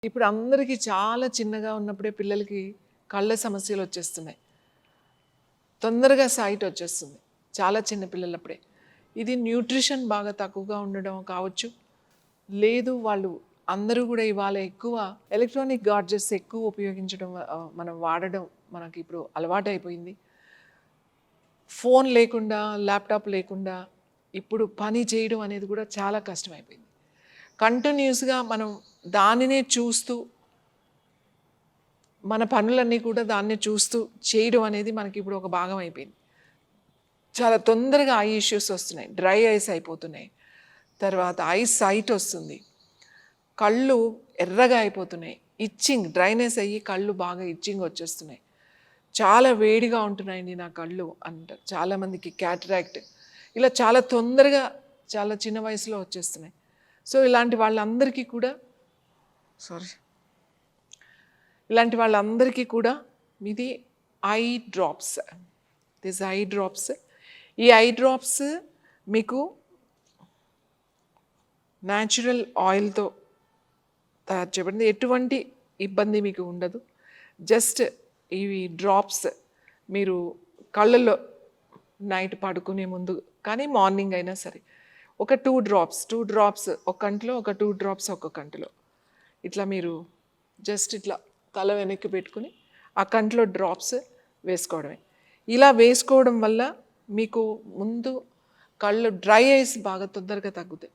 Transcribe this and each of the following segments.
ఇప్పుడు అందరికీ చాలా చిన్నగా ఉన్నప్పుడే పిల్లలకి కళ్ళ సమస్యలు వచ్చేస్తున్నాయి. తొందరగా సైట్ వచ్చేస్తుంది చాలా చిన్న పిల్లలప్పుడే. ఇది న్యూట్రిషన్ బాగా తక్కువగా ఉండడం కావచ్చు. లేదు వాళ్ళు అందరూ కూడా ఇవాళ ఎక్కువ ఎలక్ట్రానిక్ గాడ్జెట్స్ ఎక్కువ ఉపయోగించడం మనం వాడడం మనకి ఇప్పుడు అలవాటైపోయింది. ఫోన్ లేకుండా ల్యాప్టాప్ లేకుండా ఇప్పుడు పని చేయడం అనేది కూడా చాలా కష్టమైపోయింది. కంటిన్యూస్గా మనం దానినే చూస్తూ మన పనులన్నీ కూడా దాన్ని చూస్తూ చేయడం అనేది మనకి ఇప్పుడు ఒక భాగం అయిపోయింది. చాలా తొందరగా ఐ ఇష్యూస్ వస్తున్నాయి, డ్రై ఐస్ అయిపోతున్నాయి, తర్వాత ఐ సైట్ వస్తుంది, కళ్ళు ఎర్రగా అయిపోతున్నాయి, ఇచ్చింగ్ డ్రైనెస్ అయ్యి కళ్ళు బాగా ఇచ్చింగ్ వచ్చేస్తున్నాయి, చాలా వేడిగా ఉంటున్నాయండి నా కళ్ళు అంటారు చాలామందికి. క్యాటరాక్ట్ ఇలా చాలా తొందరగా చాలా చిన్న వయసులో వచ్చేస్తున్నాయి. సో ఇలాంటి వాళ్ళందరికీ కూడా ఇలాంటి వాళ్ళందరికీ కూడా ఇది ఐ డ్రాప్స్. ఐ డ్రాప్స్, ఈ ఐ డ్రాప్స్ మీకు న్యాచురల్ ఆయిల్తో తయారు చేయబడింది. ఎటువంటి ఇబ్బంది మీకు ఉండదు. జస్ట్ ఇవి డ్రాప్స్ మీరు కళ్ళల్లో నైట్ పడుకునే ముందు కానీ మార్నింగ్ అయినా సరే ఒక 2 డ్రాప్స్ ఒక కంటిలో, ఒక 2 డ్రాప్స్ ఒక కంటిలో ఇట్లా మీరు జస్ట్ ఇట్లా తల వెనక్కి పెట్టుకుని ఆ కంటిలో డ్రాప్స్ వేసుకోవడమే. ఇలా వేసుకోవడం వల్ల మీకు ముందు కళ్ళు డ్రై ఐస్ బాగా తొందరగా తగ్గుతాయి,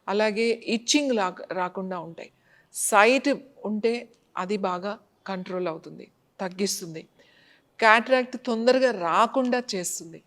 అలాగే ఇచ్చింగ్ రాకుండా ఉంటాయి. సైట్ ఉంటే అది బాగా కంట్రోల్ అవుతుంది, తగ్గిస్తుంది. క్యాటరాక్ట్ తొందరగా రాకుండా చేస్తుంది.